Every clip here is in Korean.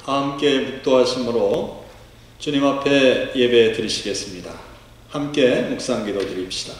함께 묵도하심으로 주님 앞에 예배 드리시겠습니다. 함께 묵상기도 드립시다.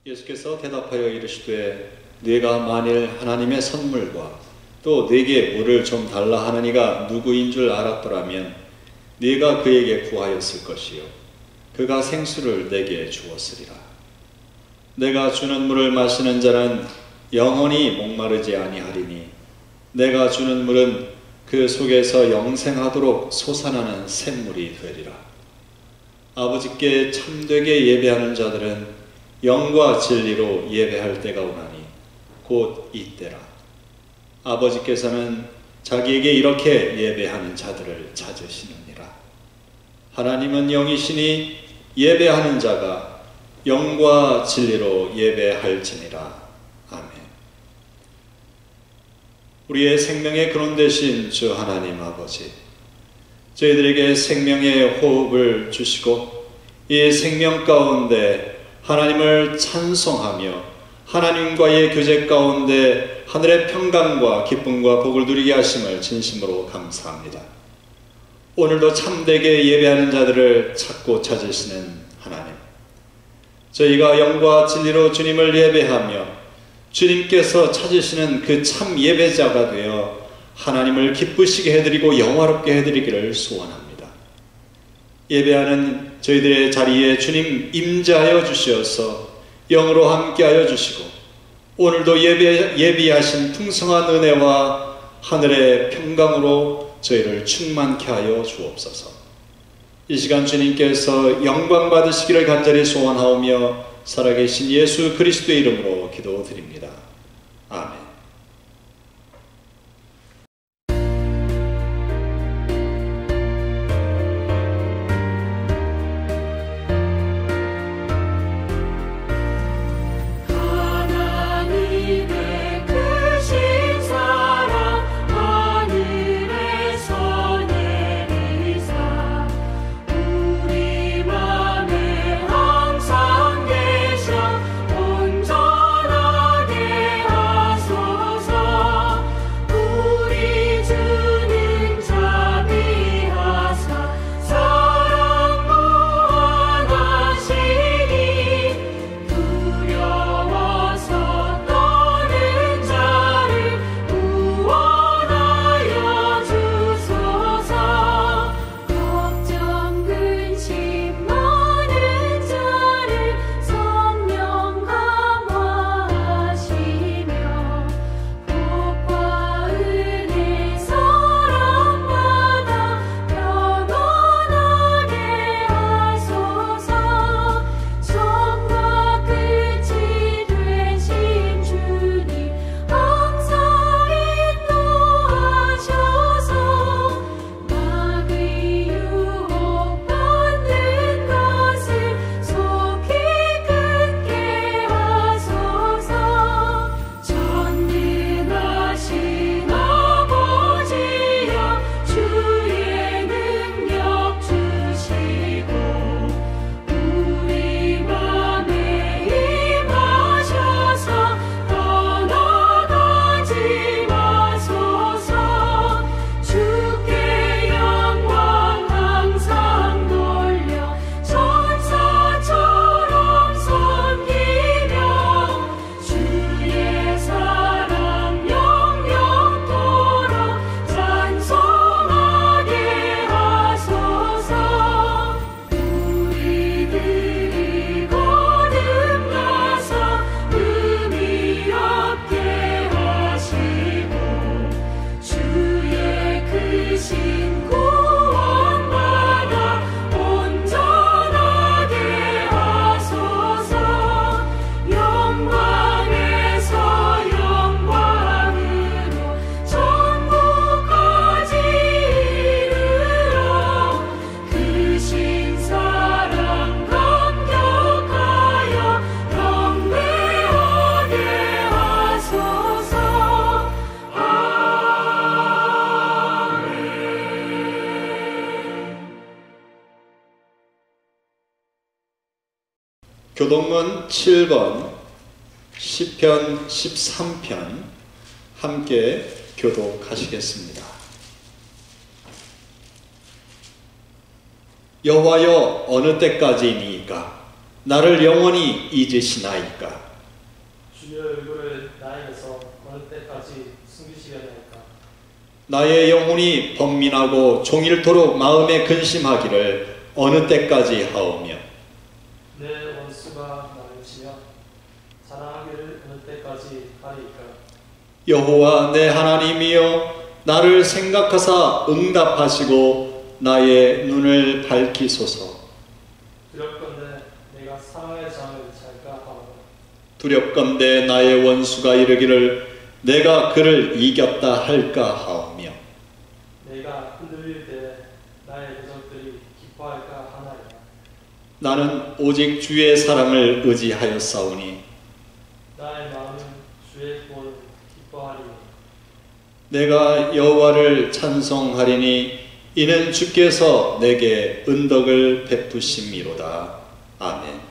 예수께서 대답하여 이르시되 네가 만일 하나님의 선물과 또 네게 물을 좀 달라 하느니가 누구인 줄 알았더라면 네가 그에게 구하였을 것이요 그가 생수를 내게 주었으리라. 내가 주는 물을 마시는 자는 영원히 목마르지 아니하리니 내가 주는 물은 그 속에서 영생하도록 솟아나는 샘물이 되리라. 아버지께 참되게 예배하는 자들은 영과 진리로 예배할 때가 오나니 곧 이때라. 아버지께서는 자기에게 이렇게 예배하는 자들을 찾으시느니라. 하나님은 영이시니 예배하는 자가 영과 진리로 예배할지니라. 아멘. 우리의 생명의 근원 되신 주 하나님 아버지, 저희들에게 생명의 호흡을 주시고 이 생명 가운데 하나님을 찬송하며 하나님과의 교제 가운데 하늘의 평강과 기쁨과 복을 누리게 하심을 진심으로 감사합니다. 오늘도 참되게 예배하는 자들을 찾고 찾으시는 하나님, 저희가 영과 진리로 주님을 예배하며 주님께서 찾으시는 그 참 예배자가 되어 하나님을 기쁘시게 해드리고 영화롭게 해드리기를 소원합니다. 예배하는 저희들의 자리에 주님 임재하여 주시어서 영으로 함께하여 주시고 오늘도 예비하신 풍성한 은혜와 하늘의 평강으로 저희를 충만케 하여 주옵소서. 이 시간 주님께서 영광 받으시기를 간절히 소원하오며 살아계신 예수 그리스도의 이름으로 기도드립니다. 아멘. 온전하게 하소서. 교동문 7번 시편 13편 함께 교독하시겠습니다. 여호와여, 어느 때까지이니까 나를 영원히 잊으시나이까? 주의 얼굴을 나에게서 어느 때까지 숨기시려나이까? 나의 영혼이 번민하고 종일토록 마음에 근심하기를 어느 때까지 하오며, 내 원수가 나를 치며 자랑하기를 어느 때까지 하리이까? 여호와 내 하나님이여, 나를 생각하사 응답하시고 나의 눈을 밝히소서. 두렵건대 내가 사망의 잠을 잘까 하오나 두렵건대 나의 원수가 이르기를 내가 그를 이겼다 할까 하오며, 내가 흔들릴 때 나의 대적들이 기뻐할까 하나이다. 나는 오직 주의 사랑을 의지하였사오니 나의 마음은 주의 구원을 기뻐하리니 내가 여호와를 찬송하리니 이는 주께서 내게 은덕을 베푸심이로다. 아멘.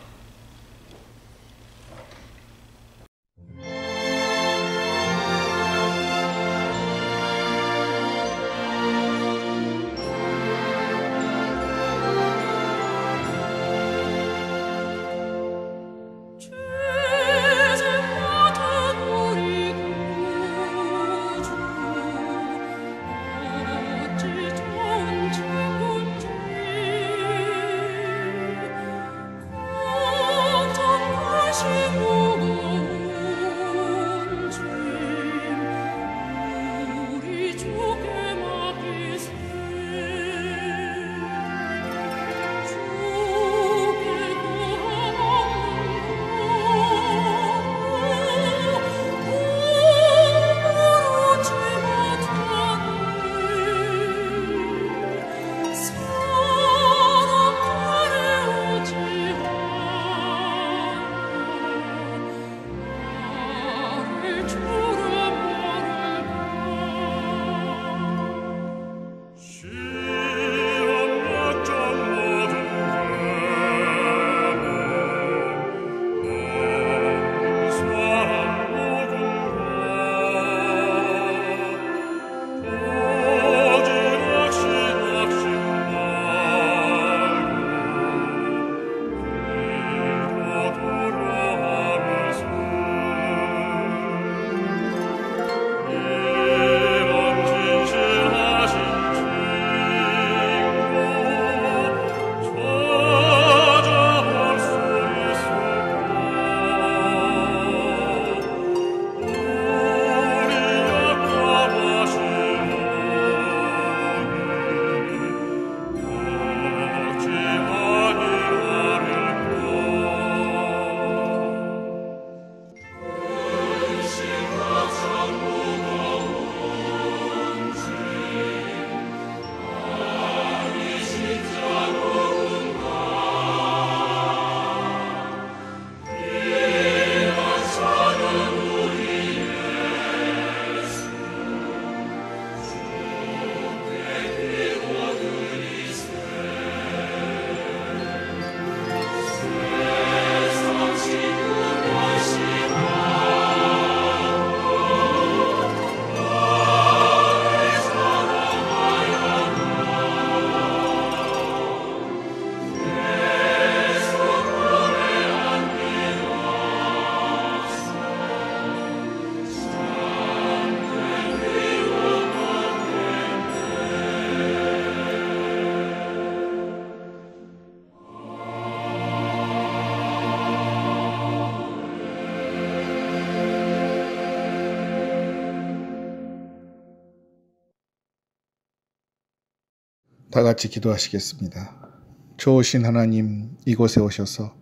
다 같이 기도하시겠습니다. 좋으신 하나님, 이곳에 오셔서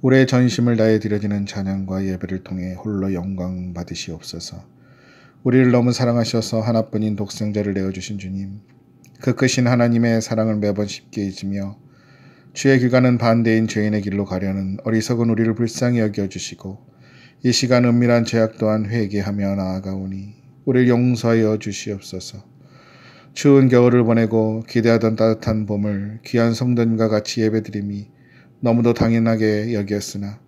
우리의 전심을 다해 드려지는 찬양과 예배를 통해 홀로 영광 받으시옵소서. 우리를 너무 사랑하셔서 하나뿐인 독생자를 내어주신 주님, 그 크신 하나님의 사랑을 매번 쉽게 잊으며 주의 길 가는 반대인 죄인의 길로 가려는 어리석은 우리를 불쌍히 여겨주시고 이 시간 은밀한 죄악 또한 회개하며 나아가오니 우리를 용서하여 주시옵소서. 추운 겨울을 보내고 기대하던 따뜻한 봄을 귀한 성도님과 같이 예배드림이 너무도 당연하게 여겼으나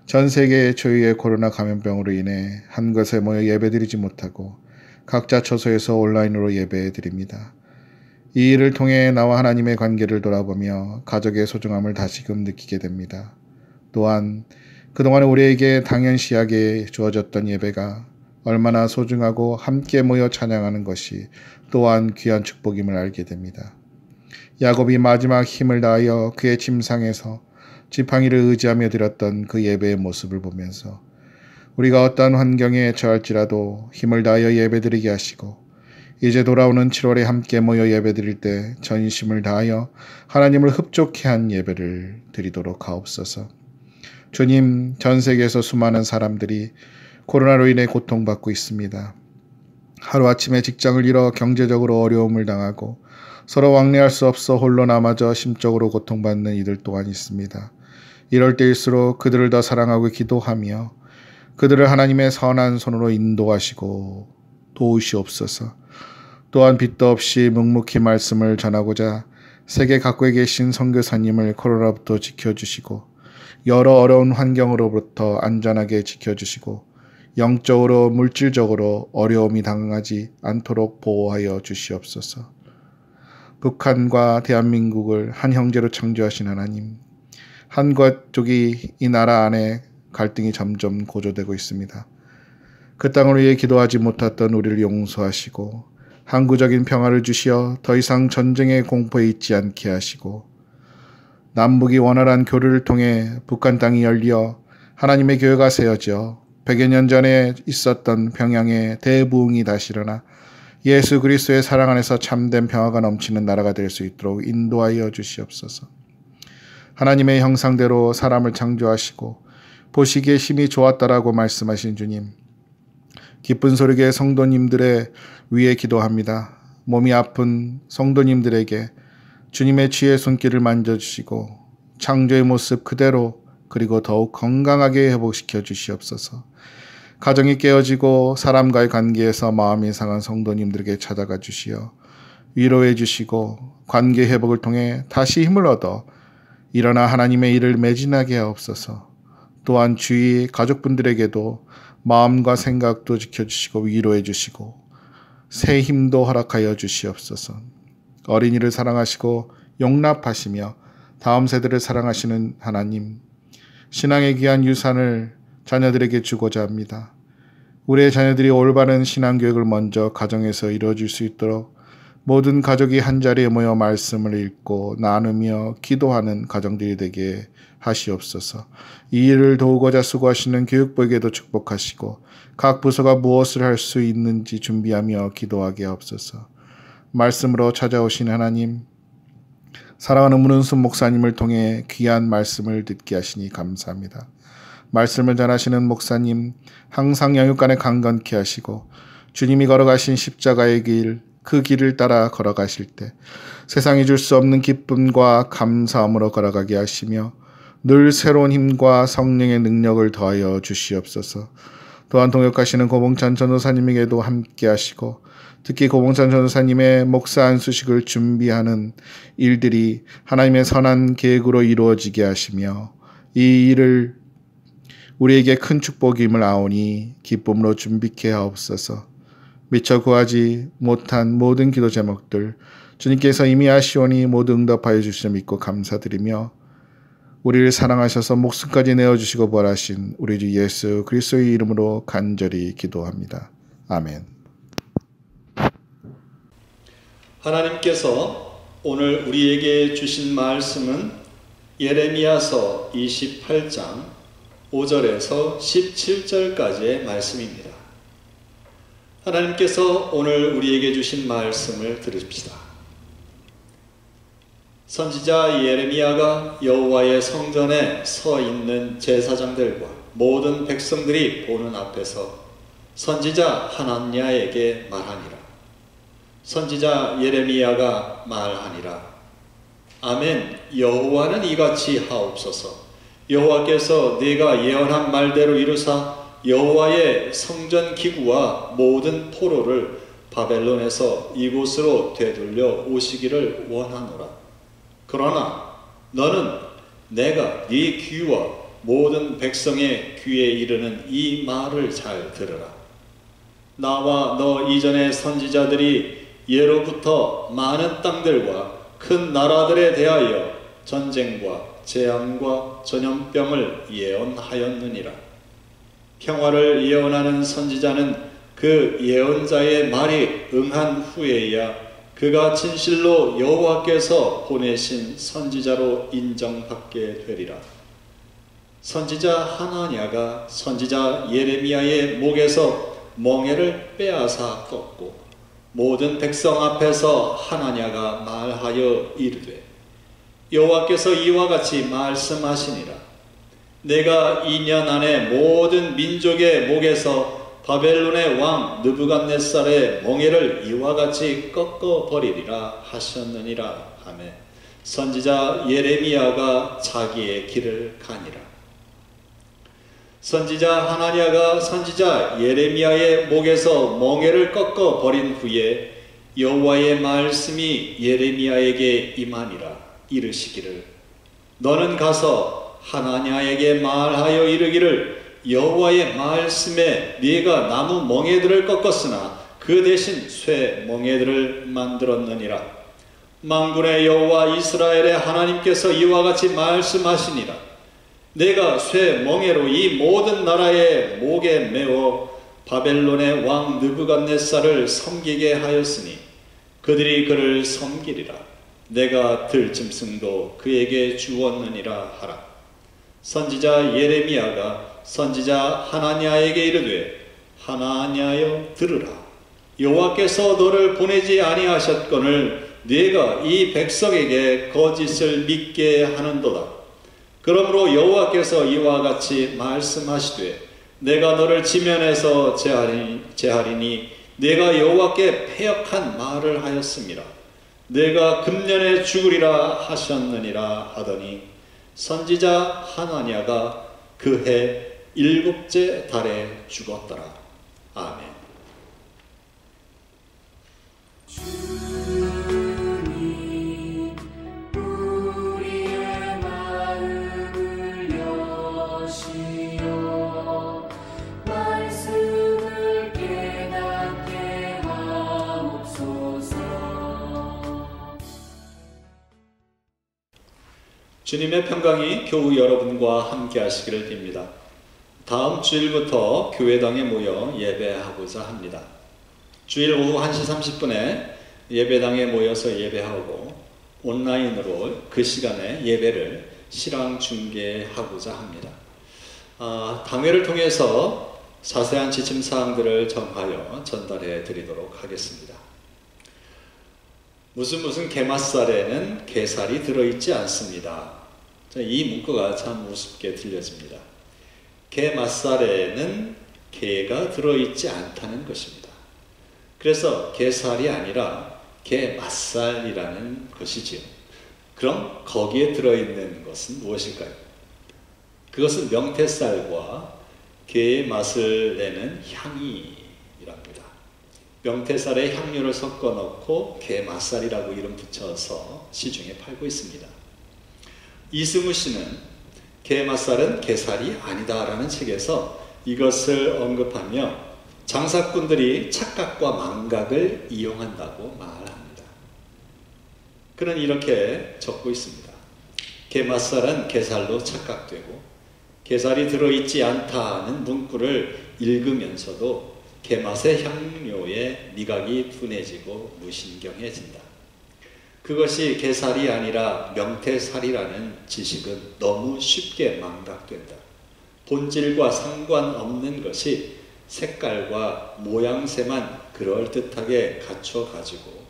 전 세계의 초유의 코로나 감염병으로 인해 한 곳에 모여 예배드리지 못하고 각자 처소에서 온라인으로 예배드립니다. 이 일을 통해 나와 하나님의 관계를 돌아보며 가족의 소중함을 다시금 느끼게 됩니다. 또한 그동안 우리에게 당연시하게 주어졌던 예배가 얼마나 소중하고 함께 모여 찬양하는 것이 또한 귀한 축복임을 알게 됩니다. 야곱이 마지막 힘을 다하여 그의 침상에서 지팡이를 의지하며 드렸던 그 예배의 모습을 보면서 우리가 어떠한 환경에 처할지라도 힘을 다하여 예배드리게 하시고 이제 돌아오는 7월에 함께 모여 예배드릴 때 전심을 다하여 하나님을 흡족해 한 예배를 드리도록 하옵소서. 주님, 전 세계에서 수많은 사람들이 코로나로 인해 고통받고 있습니다. 하루아침에 직장을 잃어 경제적으로 어려움을 당하고 서로 왕래할 수 없어 홀로 남아져 심적으로 고통받는 이들 또한 있습니다. 이럴 때일수록 그들을 더 사랑하고 기도하며 그들을 하나님의 선한 손으로 인도하시고 도우시옵소서. 또한 빚도 없이 묵묵히 말씀을 전하고자 세계 각국에 계신 선교사님을 코로나부터 지켜주시고 여러 어려운 환경으로부터 안전하게 지켜주시고 영적으로 물질적으로 어려움이 당하지 않도록 보호하여 주시옵소서. 북한과 대한민국을 한 형제로 창조하신 하나님, 한 가족이 이 나라 안에 갈등이 점점 고조되고 있습니다. 그 땅을 위해 기도하지 못했던 우리를 용서하시고 항구적인 평화를 주시어 더 이상 전쟁의 공포에 있지 않게 하시고 남북이 원활한 교류를 통해 북한 땅이 열려 하나님의 교회가 세워져 100여 년 전에 있었던 평양의 대부흥이 다시 일어나 예수 그리스도의 사랑 안에서 참된 평화가 넘치는 나라가 될 수 있도록 인도하여 주시옵소서. 하나님의 형상대로 사람을 창조하시고 보시기에 심히 좋았다라고 말씀하신 주님, 기쁜 소리에 성도님들의 위에 기도합니다. 몸이 아픈 성도님들에게 주님의 지혜의 손길을 만져주시고 창조의 모습 그대로 그리고 더욱 건강하게 회복시켜 주시옵소서. 가정이 깨어지고 사람과의 관계에서 마음이 상한 성도님들에게 찾아가 주시어 위로해 주시고 관계 회복을 통해 다시 힘을 얻어 일어나 하나님의 일을 매진하게 하옵소서. 또한 주위 가족분들에게도 마음과 생각도 지켜주시고 위로해 주시고 새 힘도 허락하여 주시옵소서. 어린이를 사랑하시고 용납하시며 다음 세대를 사랑하시는 하나님, 신앙의 귀한 유산을 자녀들에게 주고자 합니다. 우리의 자녀들이 올바른 신앙교육을 먼저 가정에서 이루어질 수 있도록 모든 가족이 한자리에 모여 말씀을 읽고 나누며 기도하는 가정들이 되게 하시옵소서. 이 일을 도우고자 수고하시는 교육부에게도 축복하시고 각 부서가 무엇을 할 수 있는지 준비하며 기도하게 하옵소서. 말씀으로 찾아오신 하나님, 사랑하는 문은순 목사님을 통해 귀한 말씀을 듣게 하시니 감사합니다. 말씀을 전하시는 목사님, 항상 영육간에 강건케 하시고 주님이 걸어가신 십자가의 길, 그 길을 따라 걸어가실 때 세상이 줄 수 없는 기쁨과 감사함으로 걸어가게 하시며 늘 새로운 힘과 성령의 능력을 더하여 주시옵소서. 또한 동역하시는 고봉찬 전도사님에게도 함께 하시고 특히 고봉찬 전도사님의 목사 안수식을 준비하는 일들이 하나님의 선한 계획으로 이루어지게 하시며 이 일을 우리에게 큰 축복임을 아오니 기쁨으로 준비케 하옵소서. 미처 구하지 못한 모든 기도 제목들 주님께서 이미 아시오니 모두 응답하여 주시며 믿고 감사드리며 우리를 사랑하셔서 목숨까지 내어주시고 부활하신 우리 주 예수 그리스도의 이름으로 간절히 기도합니다. 아멘. 하나님께서 오늘 우리에게 주신 말씀은 예레미야서 28장 5절에서 17절까지의 말씀입니다. 하나님께서 오늘 우리에게 주신 말씀을 들읍시다. 선지자 예레미야가 여호와의 성전에 서 있는 제사장들과 모든 백성들이 보는 앞에서 선지자 하나냐에게 말하니라. 선지자 예레미야가 말하니라. 아멘. 여호와는 이같이 하옵소서. 여호와께서 네가 예언한 말대로 이루사 여호와의 성전 기구와 모든 토로를 바벨론에서 이곳으로 되돌려 오시기를 원하노라. 그러나 너는 내가 네 귀와 모든 백성의 귀에 이르는 이 말을 잘 들으라. 나와 너 이전의 선지자들이 예로부터 많은 땅들과 큰 나라들에 대하여 전쟁과 재앙과 전염병을 예언하였느니라. 평화를 예언하는 선지자는 그 예언자의 말이 응한 후에야 그가 진실로 여호와께서 보내신 선지자로 인정받게 되리라. 선지자 하나냐가 선지자 예레미야의 목에서 멍에를 빼앗아 꺾고 모든 백성 앞에서 하나냐가 말하여 이르되 여호와께서 이와 같이 말씀하시니라. 내가 2년 안에 모든 민족의 목에서 바벨론의 왕 느부갓네살의 멍에를 이와 같이 꺾어 버리리라 하셨느니라 하매 선지자 예레미야가 자기의 길을 가니라. 선지자 하나냐가 선지자 예레미야의 목에서 멍에를 꺾어 버린 후에 여호와의 말씀이 예레미야에게 임하니라. 이르시기를 너는 가서 하나냐에게 말하여 이르기를 여호와의 말씀에 네가 나무 멍에들을 꺾었으나 그 대신 쇠 멍에들을 만들었느니라. 만군의 여호와 이스라엘의 하나님께서 이와 같이 말씀하시니라. 내가 쇠 멍에로 이 모든 나라의 목에 메워 바벨론의 왕 느부갓네살을 섬기게 하였으니 그들이 그를 섬기리라. 내가 들짐승도 그에게 주었느니라 하라. 선지자 예레미야가 선지자 하나냐에게 이르되 하나냐여 들으라. 여호와께서 너를 보내지 아니하셨거늘 네가 이 백성에게 거짓을 믿게 하는도다. 그러므로 여호와께서 이와 같이 말씀하시되 내가 너를 지면에서 제하리니 네가 여호와께 패역한 말을 하였음이라. 내가 금년에 죽으리라 하셨느니라 하더니 선지자 하나냐가 그해 7째 달에 죽었더라. 아멘. 주님 우리의 마음을 여시어 말씀을 깨닫게 하옵소서. 주님의 평강이 교우 여러분과 함께 하시기를 빕니다. 다음 주일부터 교회당에 모여 예배하고자 합니다. 주일 오후 1시 30분에 예배당에 모여서 예배하고 온라인으로 그 시간에 예배를 실황 중계하고자 합니다. 당회를 통해서 자세한 지침사항들을 정하여 전달해 드리도록 하겠습니다. 무슨 게맛살에는 게살이 들어있지 않습니다. 이 문구가 참 우습게 들려집니다. 게맛살에는 게가 들어있지 않다는 것입니다. 그래서 게살이 아니라 게맛살이라는 것이지요. 그럼 거기에 들어있는 것은 무엇일까요? 그것은 명태쌀과 게의 맛을 내는 향이랍니다. 명태쌀에 향료를 섞어 넣고 게맛살이라고 이름 붙여서 시중에 팔고 있습니다. 이승우 씨는 게맛살은 게살이 아니다라는 책에서 이것을 언급하며 장사꾼들이 착각과 망각을 이용한다고 말합니다. 그는 이렇게 적고 있습니다. 게맛살은 게살로 착각되고 게살이 들어있지 않다는 문구를 읽으면서도 게맛의 향료에 미각이 둔해지고 무신경해진다. 그것이 게살이 아니라 명태살이라는 지식은 너무 쉽게 망각된다. 본질과 상관없는 것이 색깔과 모양새만 그럴듯하게 갖춰가지고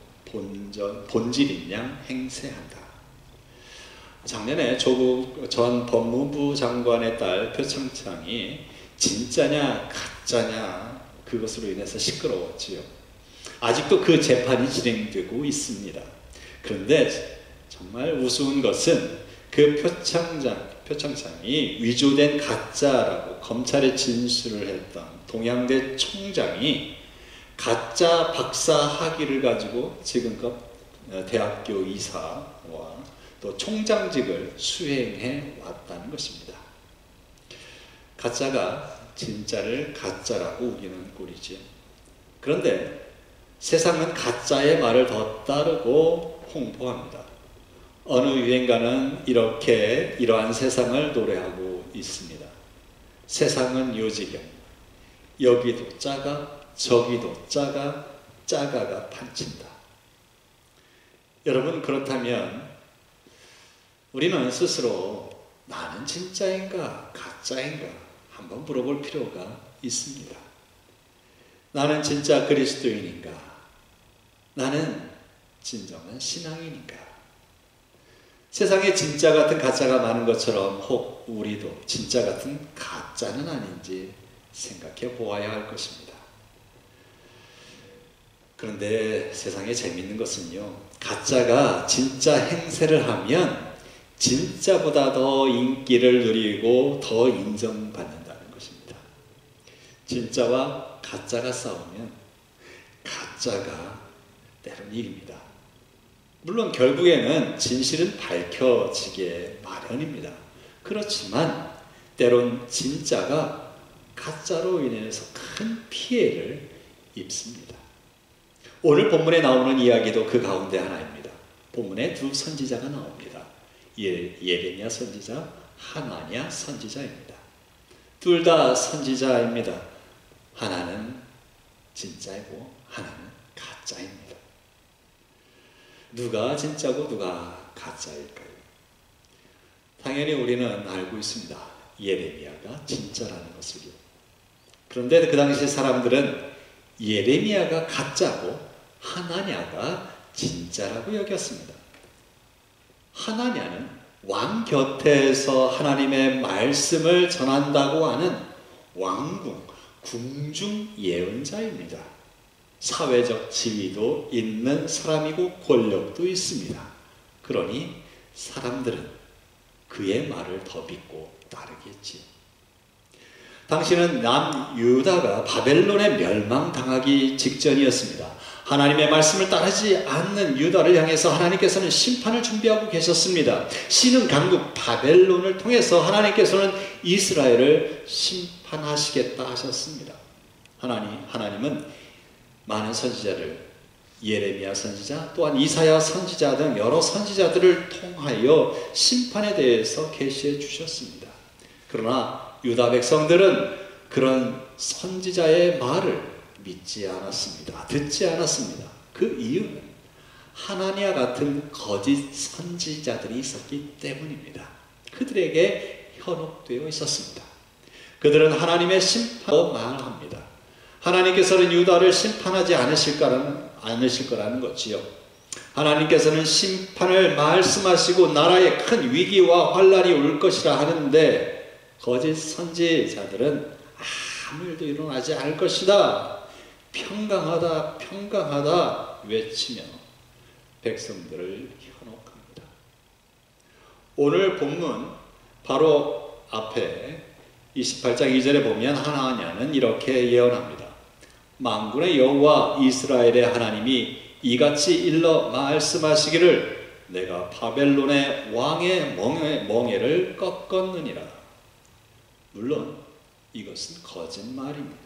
본질인 양 행세한다. 작년에 조국 전 법무부 장관의 딸 표창장이 진짜냐 가짜냐 그것으로 인해서 시끄러웠지요. 아직도 그 재판이 진행되고 있습니다. 그런데 정말 우스운 것은 그 표창장이 위조된 가짜라고 검찰에 진술을 했던 동양대 총장이 가짜 박사 학위를 가지고 지금껏 대학교 이사와 또 총장직을 수행해 왔다는 것입니다. 가짜가 진짜를 가짜라고 우기는 꼴이지요. 그런데 세상은 가짜의 말을 더 따르고 홍보합니다. 어느 유행가는 이러한 세상을 노래하고 있습니다. 세상은 요지경, 여기도 짜가 저기도 짜가 짜가가 판친다. 여러분, 그렇다면 우리는 스스로 나는 진짜인가 가짜인가 한번 물어볼 필요가 있습니다. 나는 진짜 그리스도인인가? 나는 진정한 신앙인인가? 세상에 진짜 같은 가짜가 많은 것처럼 혹 우리도 진짜 같은 가짜는 아닌지 생각해 보아야 할 것입니다. 그런데 세상에 재미있는 것은요, 가짜가 진짜 행세를 하면 진짜보다 더 인기를 누리고 더 인정받는다는 것입니다. 진짜와 가짜가 싸우면 가짜가 때론 이깁니다. 물론 결국에는 진실은 밝혀지게 마련입니다. 그렇지만 때론 진짜가 가짜로 인해서 큰 피해를 입습니다. 오늘 본문에 나오는 이야기도 그 가운데 하나입니다. 본문에 두 선지자가 나옵니다. 예레미야 선지자, 하나냐 선지자입니다. 둘 다 선지자입니다. 하나는 진짜이고 하나는 가짜입니다. 누가 진짜고 누가 가짜일까요? 당연히 우리는 알고 있습니다. 예레미야가 진짜라는 것을요. 그런데 그 당시 사람들은 예레미야가 가짜고 하나냐가 진짜라고 여겼습니다. 하나냐는 왕 곁에서 하나님의 말씀을 전한다고 하는 왕궁, 궁중 예언자입니다. 사회적 지위도 있는 사람이고 권력도 있습니다. 그러니 사람들은 그의 말을 더 믿고 따르겠지요. 당시는 남유다가 바벨론에 멸망당하기 직전이었습니다. 하나님의 말씀을 따르지 않는 유다를 향해서 하나님께서는 심판을 준비하고 계셨습니다. 신은 강국 바벨론을 통해서 하나님께서는 이스라엘을 심판하시겠다 하셨습니다. 하나님은 많은 선지자를, 예레미야 선지자 또한 이사야 선지자 등 여러 선지자들을 통하여 심판에 대해서 계시해 주셨습니다. 그러나 유다 백성들은 그런 선지자의 말을 믿지 않았습니다. 듣지 않았습니다. 그 이유는 하나냐 같은 거짓 선지자들이 있었기 때문입니다. 그들에게 현혹되어 있었습니다. 그들은 하나님의 심판을 말합니다. 하나님께서는 유다를 심판하지 않으실 거라는 것이요. 하나님께서는 심판을 말씀하시고 나라에 큰 위기와 환란이 올 것이라 하는데 거짓 선지자들은 아무 일도 일어나지 않을 것이다. 평강하다, 평강하다 외치며 백성들을 현혹합니다. 오늘 본문 바로 앞에 28장 2절에 보면 하나냐는 이렇게 예언합니다. 만군의 여호와 이스라엘의 하나님이 이같이 일러 말씀하시기를 내가 바벨론의 왕의 멍에를 꺾었느니라. 물론 이것은 거짓말입니다.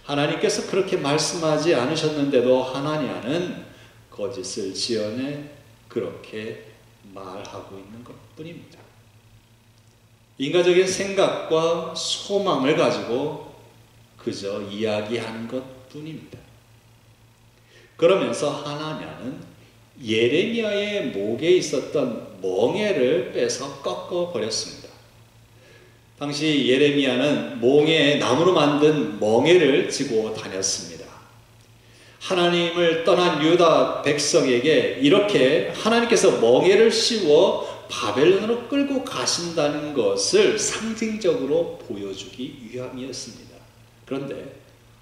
하나님께서 그렇게 말씀하지 않으셨는데도 하나냐는 거짓을 지어내 그렇게 말하고 있는 것뿐입니다. 인간적인 생각과 소망을 가지고 그저 이야기한 것뿐입니다. 그러면서 하나냐는 예레미야의 목에 있었던 멍에를 빼서 꺾어버렸습니다. 당시 예레미야는 몽에 나무로 만든 멍에를 지고 다녔습니다. 하나님을 떠난 유다 백성에게 이렇게 하나님께서 멍에를 씌워 바벨론으로 끌고 가신다는 것을 상징적으로 보여주기 위함이었습니다. 그런데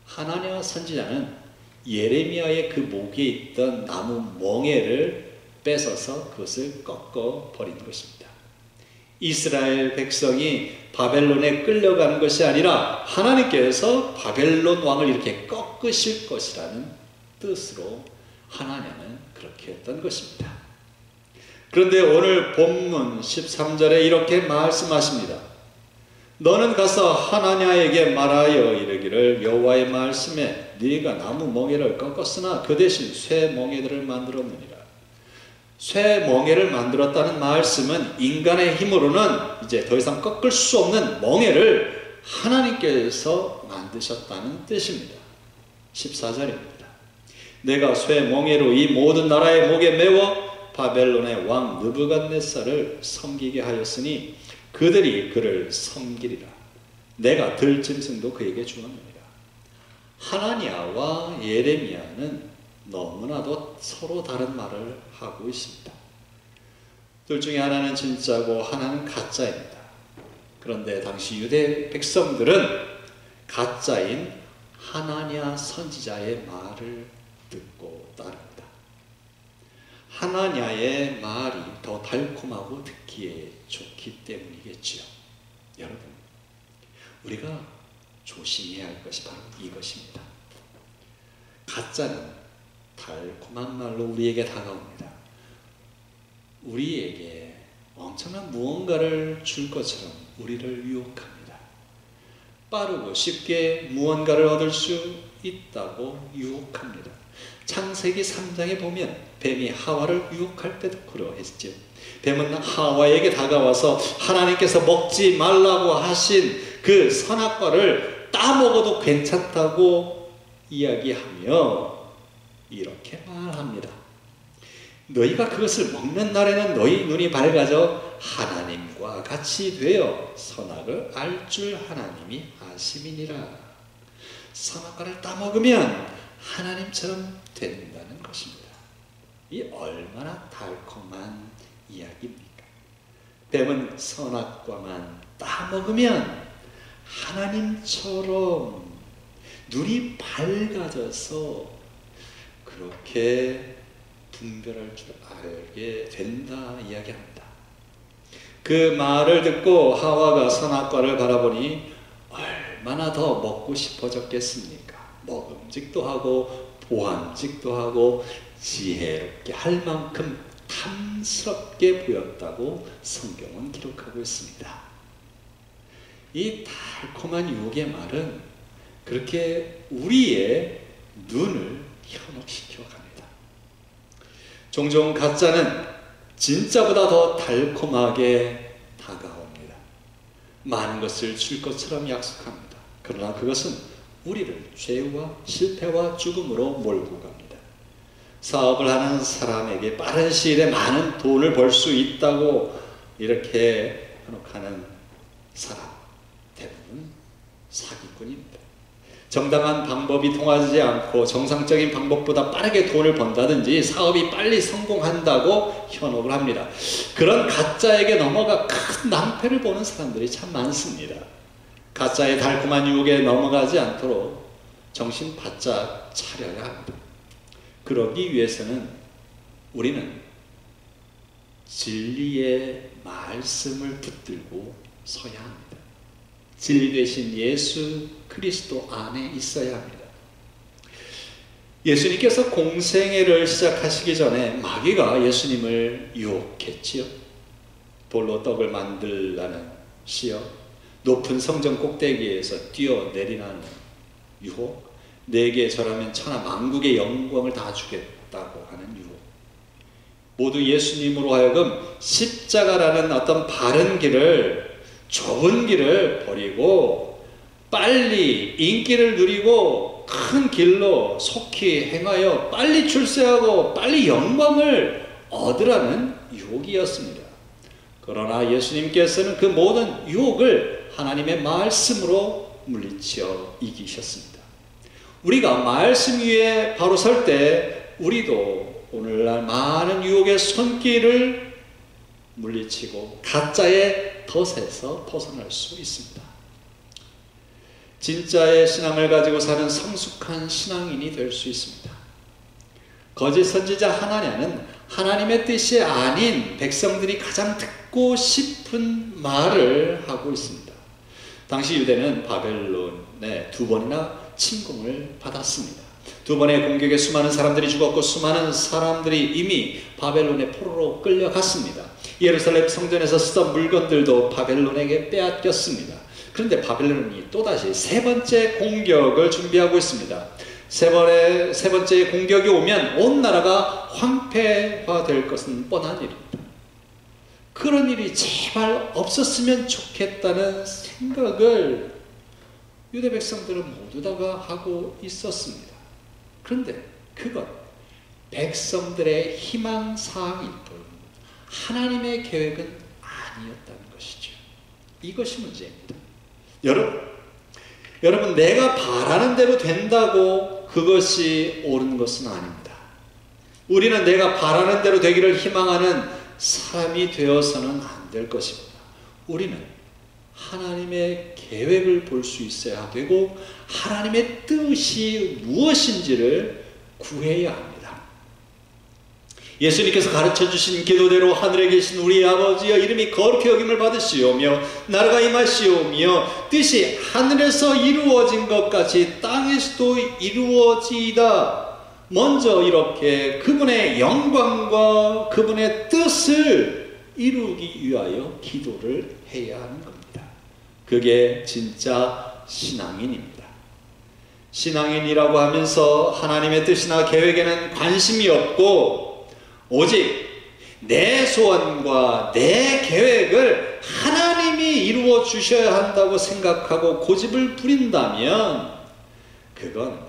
하나냐 선지자는 예레미야의 그 목에 있던 나무 멍에를 뺏어서 그것을 꺾어버린 것입니다. 이스라엘 백성이 바벨론에 끌려가는 것이 아니라 하나님께서 바벨론 왕을 이렇게 꺾으실 것이라는 뜻으로 하나냐는 그렇게 했던 것입니다. 그런데 오늘 본문 13절에 이렇게 말씀하십니다. 너는 가서 하나냐에게 말하여 이르기를 여호와의 말씀에 네가 나무 멍에를 꺾었으나 그 대신 쇠 멍에들을 만들었느니라. 쇠 멍에를 만들었다는 말씀은 인간의 힘으로는 이제 더 이상 꺾을 수 없는 멍에를 하나님께서 만드셨다는 뜻입니다. 14절입니다. 내가 쇠 멍에로 이 모든 나라의 목에 메워 바벨론의 왕 느부갓네살을 섬기게 하였으니 그들이 그를 섬기리라. 내가 들짐승도 그에게 주었느니라. 하나냐와 예레미야는 너무나도 서로 다른 말을 하고 있습니다. 둘 중에 하나는 진짜고 하나는 가짜입니다. 그런데 당시 유대 백성들은 가짜인 하나냐 선지자의 말을 듣고 따릅니다. 하나냐의 말이 더 달콤하고 듣기에 좋기 때문이겠지요. 여러분, 우리가 조심해야 할 것이 바로 이것입니다. 가짜는 달콤한 말로 우리에게 다가옵니다. 우리에게 엄청난 무언가를 줄 것처럼 우리를 유혹합니다. 빠르고 쉽게 무언가를 얻을 수 있다고 유혹합니다. 창세기 3장에 보면 뱀이 하와를 유혹할 때도 그러했죠. 뱀은 하와에게 다가와서 하나님께서 먹지 말라고 하신 그 선악과를 따먹어도 괜찮다고 이야기하며 이렇게 말합니다. 너희가 그것을 먹는 날에는 너희 눈이 밝아져 하나님과 같이 되어 선악을 알 줄 하나님이 아심이니라. 선악과를 따먹으면 하나님처럼 된다는 것입니다. 이 얼마나 달콤한 이야기입니까? 뱀은 선악과만 따먹으면 하나님처럼 눈이 밝아져서 그렇게 분별할 줄 알게 된다 이야기합니다. 그 말을 듣고 하와가 선악과를 바라보니 얼마나 더 먹고 싶어졌겠습니까? 먹음직도 하고 보암직도 하고 지혜롭게 할 만큼 탐스럽게 보였다고 성경은 기록하고 있습니다. 이 달콤한 유혹의 말은 그렇게 우리의 눈을 현혹시켜 갑니다. 종종 가짜는 진짜보다 더 달콤하게 다가옵니다. 많은 것을 줄 것처럼 약속합니다. 그러나 그것은 우리를 죄와 실패와 죽음으로 몰고 갑니다. 사업을 하는 사람에게 빠른 시일에 많은 돈을 벌 수 있다고 이렇게 현혹하는 사람, 대부분 사기꾼입니다. 정당한 방법이 통하지 않고 정상적인 방법보다 빠르게 돈을 번다든지 사업이 빨리 성공한다고 현혹을 합니다. 그런 가짜에게 넘어가 큰 낭패를 보는 사람들이 참 많습니다. 가짜의 달콤한 유혹에 넘어가지 않도록 정신 바짝 차려야 합니다. 그러기 위해서는 우리는 진리의 말씀을 붙들고 서야 합니다. 진리 되신 예수 그리스도 안에 있어야 합니다. 예수님께서 공생애를 시작하시기 전에 마귀가 예수님을 유혹했지요. 돌로 떡을 만들라는 시여, 높은 성전 꼭대기에서 뛰어내리라는 유혹, 내게 절하면 천하 만국의 영광을 다 주겠다고 하는 유혹. 모두 예수님으로 하여금 십자가라는 어떤 바른 길을, 좁은 길을 버리고 빨리 인기를 누리고 큰 길로 속히 행하여 빨리 출세하고 빨리 영광을 얻으라는 유혹이었습니다. 그러나 예수님께서는 그 모든 유혹을 하나님의 말씀으로 물리쳐 이기셨습니다. 우리가 말씀 위에 바로 설 때 우리도 오늘날 많은 유혹의 손길을 물리치고 가짜의 덫에서 벗어날 수 있습니다. 진짜의 신앙을 가지고 사는 성숙한 신앙인이 될 수 있습니다. 거짓 선지자 하나냐는 하나님의 뜻이 아닌 백성들이 가장 듣고 싶은 말을 하고 있습니다. 당시 유대는 바벨론에 2번이나 침공을 받았습니다. 2번의 공격에 수많은 사람들이 죽었고 수많은 사람들이 이미 바벨론의 포로로 끌려갔습니다. 예루살렘 성전에서 쓰던 물건들도 바벨론에게 빼앗겼습니다. 그런데 바벨론이 또다시 세 번째 공격을 준비하고 있습니다. 세 번째 공격이 오면 온 나라가 황폐화될 것은 뻔한 일입니다. 그런 일이 제발 없었으면 좋겠다는 생각을 유대 백성들은 모두 다가 하고 있었습니다. 그런데 그건 백성들의 희망사항일 뿐 하나님의 계획은 아니었다는 것이죠. 이것이 문제입니다. 여러분, 내가 바라는 대로 된다고 그것이 옳은 것은 아닙니다. 우리는 내가 바라는 대로 되기를 희망하는 사람이 되어서는 안 될 것입니다. 우리는 하나님의 계획을 볼 수 있어야 되고 하나님의 뜻이 무엇인지를 구해야 합니다. 예수님께서 가르쳐 주신 기도대로 하늘에 계신 우리 아버지여 이름이 거룩히 여김을 받으시오며 나라가 임하시오며 뜻이 하늘에서 이루어진 것 같이 땅에서도 이루어지이다. 먼저 이렇게 그분의 영광과 그분의 뜻을 이루기 위하여 기도를 해야 하는 겁니다. 그게 진짜 신앙인입니다. 신앙인이라고 하면서 하나님의 뜻이나 계획에는 관심이 없고 오직 내 소원과 내 계획을 하나님이 이루어 주셔야 한다고 생각하고 고집을 부린다면 그건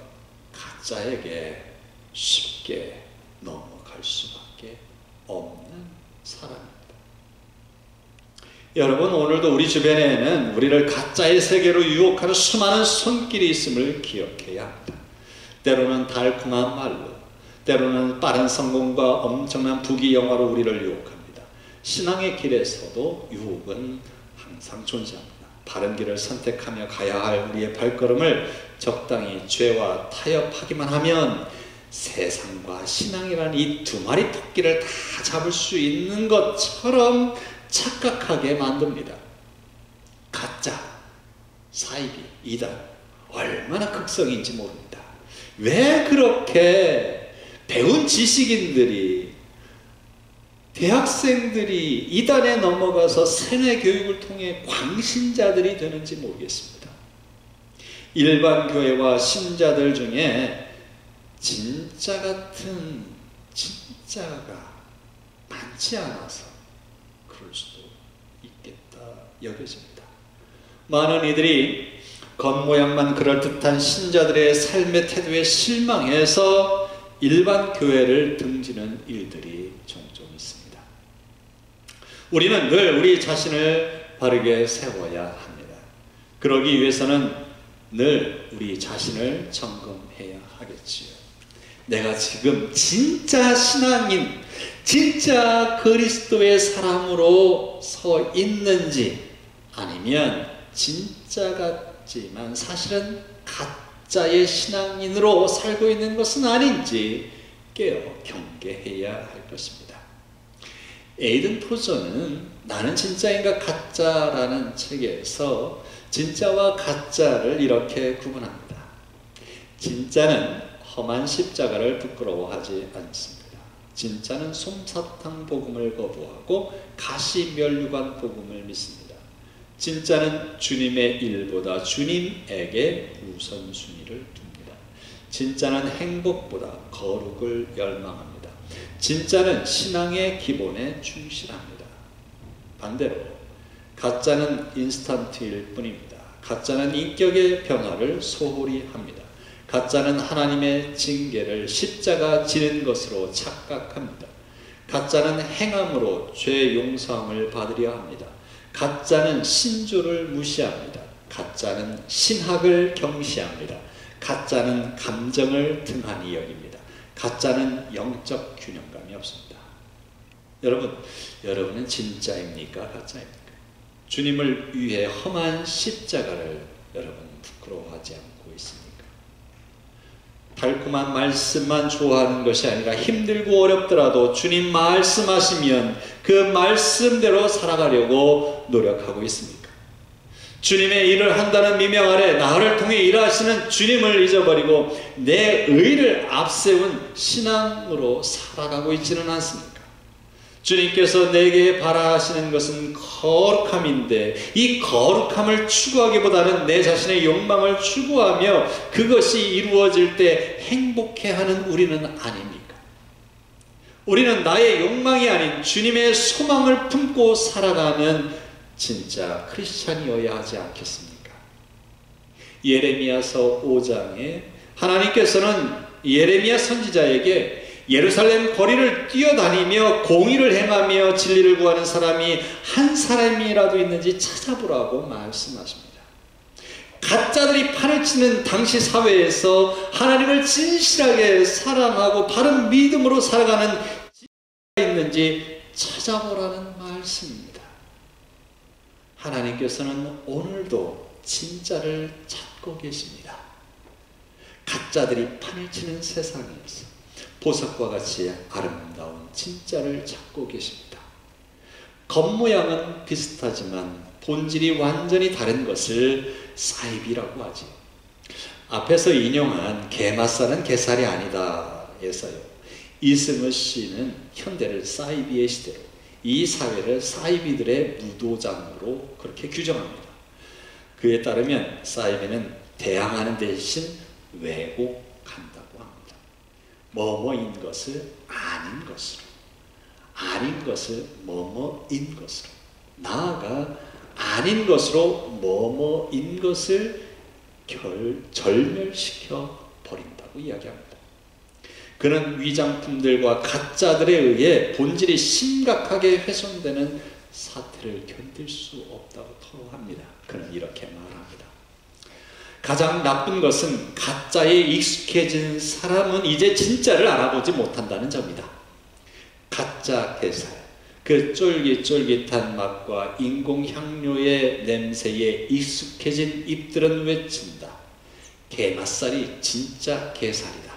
가짜에게 쉽게 넘어갈 수밖에 없는 사람입니다. 여러분, 오늘도 우리 주변에는 우리를 가짜의 세계로 유혹하는 수많은 손길이 있음을 기억해야 합니다. 때로는 달콤한 말로, 때로는 빠른 성공과 엄청난 부귀영화로 우리를 유혹합니다. 신앙의 길에서도 유혹은 항상 존재합니다. 바른 길을 선택하며 가야 할 우리의 발걸음을 적당히 죄와 타협하기만 하면 세상과 신앙이라는 이 두 마리 토끼를 다 잡을 수 있는 것처럼 착각하게 만듭니다. 가짜, 사이비, 이단 얼마나 극성인지 모릅니다. 왜 그렇게 배운 지식인들이, 대학생들이 이단에 넘어가서 세뇌 교육을 통해 광신자들이 되는지 모르겠습니다. 일반 교회와 신자들 중에 진짜 같은 진짜가 많지 않아서 그럴 수도 있겠다 여겨집니다. 많은 이들이 겉모양만 그럴듯한 신자들의 삶의 태도에 실망해서 일반 교회를 등지는 일들이 종종 있습니다. 우리는 늘 우리 자신을 바르게 세워야 합니다. 그러기 위해서는 늘 우리 자신을 점검해야 하겠지요. 내가 지금 진짜 신앙인, 진짜 그리스도의 사람으로 서 있는지, 아니면 진짜 같지만 사실은 가짜의 신앙인으로 살고 있는 것은 아닌지 깨어 경계해야 할 것입니다. 에이든 토저는 나는 진짜인가 가짜라는 책에서 진짜와 가짜를 이렇게 구분합니다. 진짜는 험한 십자가를 부끄러워하지 않습니다. 진짜는 솜사탕 복음을 거부하고 가시면류관 복음을 믿습니다. 진짜는 주님의 일보다 주님에게 우선순위를 둡니다. 진짜는 행복보다 거룩을 열망합니다. 진짜는 신앙의 기본에 충실합니다. 반대로 가짜는 인스턴트일 뿐입니다. 가짜는 인격의 변화를 소홀히 합니다. 가짜는 하나님의 징계를 십자가 지는 것으로 착각합니다. 가짜는 행함으로 죄 용서함을 받으려 합니다. 가짜는 신조를 무시합니다. 가짜는 신학을 경시합니다. 가짜는 감정을 등한히 여깁니다. 가짜는 영적 균형감이 없습니다. 여러분은 진짜입니까? 가짜입니까? 주님을 위해 험한 십자가를 여러분 부끄러워하지 않고 있습니까? 달콤한 말씀만 좋아하는 것이 아니라 힘들고 어렵더라도 주님 말씀하시면 그 말씀대로 살아가려고 노력하고 있습니까? 주님의 일을 한다는 미명 아래 나를 통해 일하시는 주님을 잊어버리고 내 의를 앞세운 신앙으로 살아가고 있지는 않습니까? 주님께서 내게 바라시는 것은 거룩함인데 이 거룩함을 추구하기보다는 내 자신의 욕망을 추구하며 그것이 이루어질 때 행복해하는 우리는 아닙니까? 우리는 나의 욕망이 아닌 주님의 소망을 품고 살아가는 진짜 크리스찬이어야 하지 않겠습니까? 예레미야서 5장에 하나님께서는 예레미야 선지자에게 예루살렘 거리를 뛰어다니며 공의를 행하며 진리를 구하는 사람이 한 사람이라도 있는지 찾아보라고 말씀하십니다. 가짜들이 판을 치는 당시 사회에서 하나님을 진실하게 사랑하고 바른 믿음으로 살아가는 진리가 있는지 찾아보라는 말씀입니다. 하나님께서는 오늘도 진짜를 찾고 계십니다. 가짜들이 판을 치는 세상에서 보석과 같이 아름다운 진짜를 찾고 계십니다. 겉모양은 비슷하지만 본질이 완전히 다른 것을 사이비라고 하지. 앞에서 인용한 게맛살은 게살이 아니다 에서요. 이승우 씨는 현대를 사이비의 시대로, 이 사회를 사이비들의 무도장으로 그렇게 규정합니다. 그에 따르면 사이비는 대항하는 대신 왜곡한다고 합니다. 뭐뭐인 것을 아닌 것으로, 아닌 것을 뭐뭐인 것으로, 나아가 아닌 것으로 뭐뭐인 것을 절멸시켜 버린다고 이야기합니다. 그는 위장품들과 가짜들에 의해 본질이 심각하게 훼손되는 사태를 견딜 수 없다고 토로합니다. 그는 이렇게 말합니다. 가장 나쁜 것은 가짜에 익숙해진 사람은 이제 진짜를 알아보지 못한다는 점이다. 가짜 게살, 그 쫄깃쫄깃한 맛과 인공향료의 냄새에 익숙해진 입들은 외친다. 게맛살이 진짜 게살이다.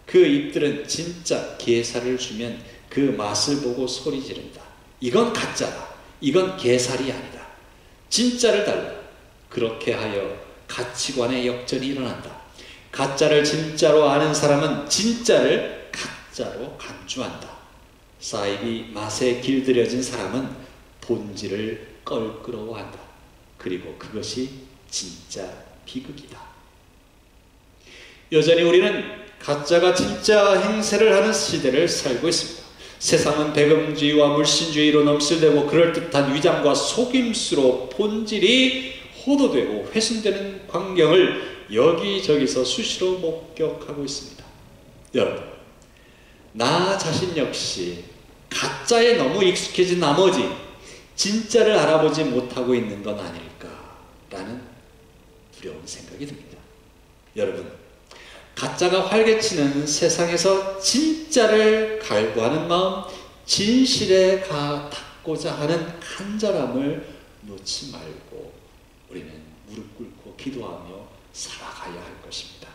그 입들은 진짜 게살을 주면 그 맛을 보고 소리 지른다. 이건 가짜다. 이건 게살이 아니다. 진짜를 달라. 그렇게 하여 가치관의 역전이 일어난다. 가짜를 진짜로 아는 사람은 진짜를 가짜로 간주한다. 사이비 맛에 길들여진 사람은 본질을 껄끄러워한다. 그리고 그것이 진짜 비극이다. 여전히 우리는 가짜가 진짜 행세를 하는 시대를 살고 있습니다. 세상은 배금주의와 물신주의로 넘실대고 그럴듯한 위장과 속임수로 본질이 호도되고 훼손되는 광경을 여기저기서 수시로 목격하고 있습니다. 여러분, 나 자신 역시 가짜에 너무 익숙해진 나머지 진짜를 알아보지 못하고 있는 건 아닐까라는 두려운 생각이 듭니다. 여러분, 가짜가 활개치는 세상에서 진짜를 갈구하는 마음, 진실에 닿고자 하는 간절함을 놓지 말고 우리는 무릎 꿇고 기도하며 살아가야 할 것입니다.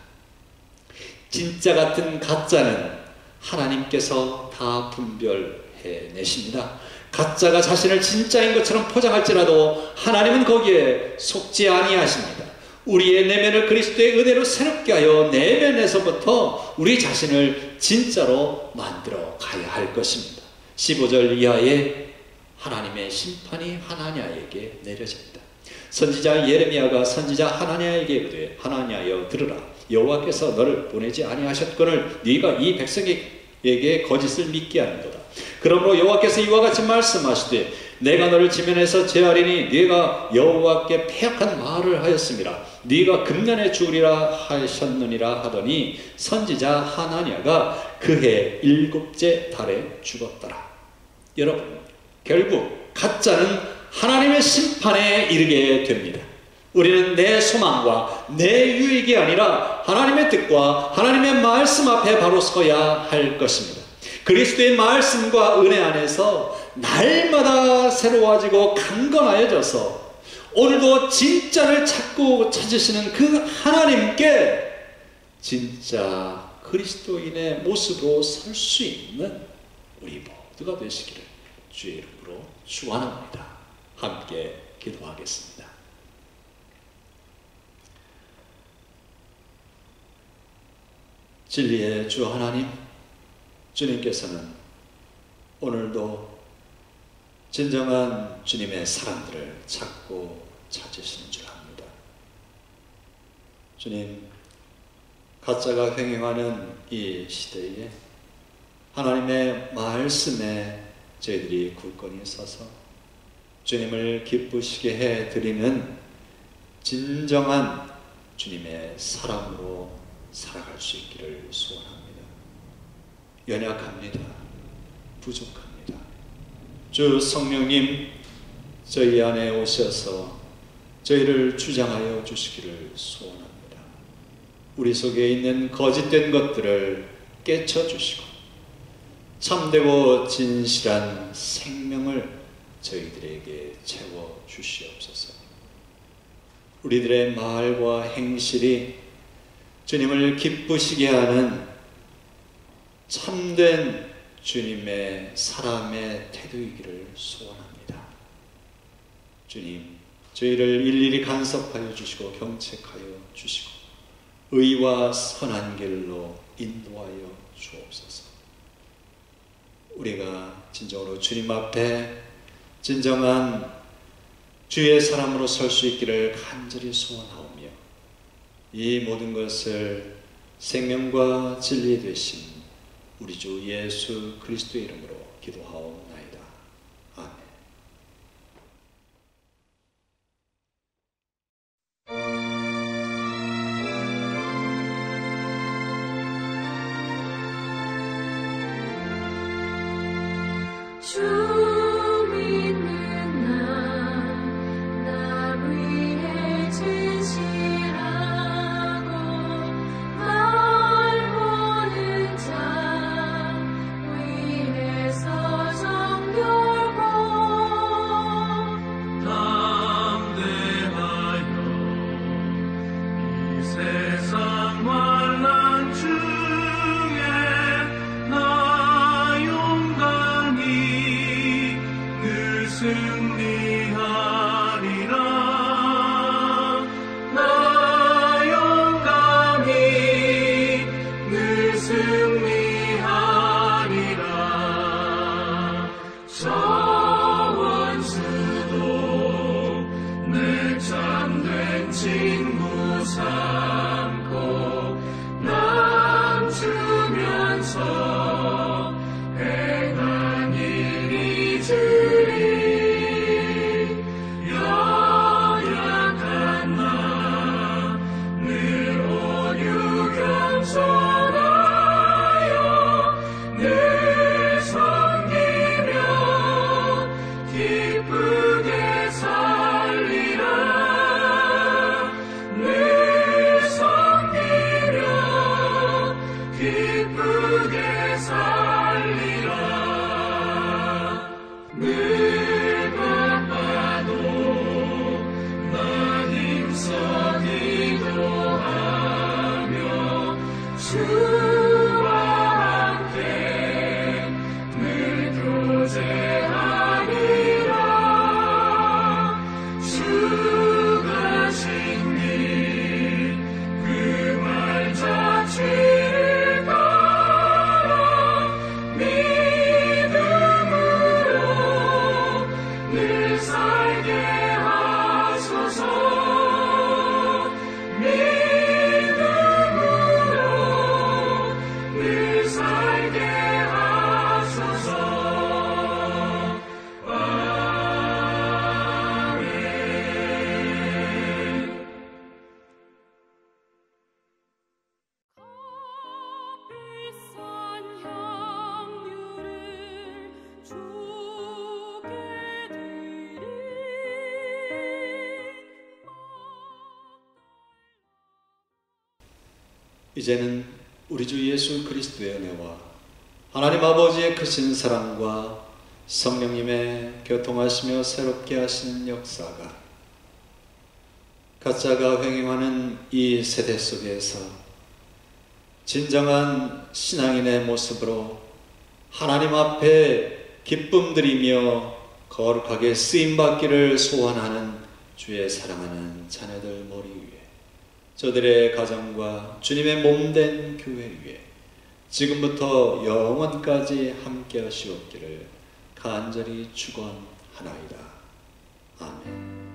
진짜 같은 가짜는 하나님께서 다 분별해내십니다. 가짜가 자신을 진짜인 것처럼 포장할지라도 하나님은 거기에 속지 아니하십니다. 우리의 내면을 그리스도의 은혜로 새롭게 하여 내면에서부터 우리 자신을 진짜로 만들어 가야 할 것입니다. 15절 이하에 하나님의 심판이 하나냐에게 내려집니다. 선지자 예레미야가 선지자 하나냐에게 이르되 하나냐여 들으라. 여호와께서 너를 보내지 아니하셨거늘 네가 이 백성에게 거짓을 믿게 하는도다. 그러므로 여호와께서 이와 같이 말씀하시되 내가 너를 지면에서 제하리니 네가 여호와께 패역한 말을 하였음이라. 네가 금년에 죽으리라 하셨느니라 하더니 선지자 하나냐가 그해 7째 달에 죽었더라. 여러분, 결국 가짜는 하나님의 심판에 이르게 됩니다. 우리는 내 소망과 내 유익이 아니라 하나님의 뜻과 하나님의 말씀 앞에 바로 서야 할 것입니다. 그리스도의 말씀과 은혜 안에서 날마다 새로워지고 강건하여져서 오늘도 진짜를 찾으시는 그 하나님께 진짜 그리스도인의 모습으로 설 수 있는 우리 모두가 되시기를 주의 이름으로 축원합니다. 함께 기도하겠습니다. 진리의 주 하나님, 주님께서는 오늘도 진정한 주님의 사람들을 찾고 찾으시는 줄 압니다. 주님, 가짜가 횡행하는 이 시대에 하나님의 말씀에 저희들이 굳건히 서서 주님을 기쁘시게 해드리는 진정한 주님의 사람으로 살아갈 수 있기를 소원합니다. 연약합니다. 부족합니다. 주 성령님, 저희 안에 오셔서 저희를 주장하여 주시기를 소원합니다. 우리 속에 있는 거짓된 것들을 깨쳐주시고 참되고 진실한 생명을 저희들에게 채워주시옵소서. 우리들의 말과 행실이 주님을 기쁘시게 하는 참된 주님의 사람의 태도이기를 소원합니다. 주님, 저희를 일일이 간섭하여 주시고 경책하여 주시고 의와 선한 길로 인도하여 주옵소서. 우리가 진정으로 주님 앞에 진정한 주의 사람으로 설 수 있기를 간절히 소원하오며 이 모든 것을 생명과 진리 되신 우리 주 예수 그리스도의 이름으로 기도하옵나이다. 아멘. 주 믿는 나 위해 진실하고 날 보는 자 위해서 정결고 담대하여 이 세상 환난 중에 나 용감히 늘 승리하리라. 나 용감히 늘 승리하리라. 저 원수도 내 참된 친구 삼고 남주면서 행한 일 잊으리. 연약한 나 늘 온유 겸손하여 늘 섬기며 기쁘게 살리라. 늘 섬기며 기쁘게 살리라. 늘 바빠도 나 힘써 기도하며 주와 함께 늘 교제하리라. 주가 신기 그 말자취를 따라 믿음으로 늘 살게 하소서. 믿음으로 늘 살게 하소서. 아멘. 비싼 향유를 주께 드리 이제는 우리 주 예수 그리스도의 은혜와 하나님 아버지의 크신 사랑과 성령님의 교통하시며 새롭게 하시는 역사가 가짜가 횡행하는 이 세대 속에서 진정한 신앙인의 모습으로 하나님 앞에 기쁨 드리며 거룩하게 쓰임받기를 소원하는 주의 사랑하는 자녀들 머리 위에 저들의 가정과 주님의 몸된 교회 위에 지금부터 영원까지 함께 하시옵기를 간절히 축원합니다. 하나이다. 아멘.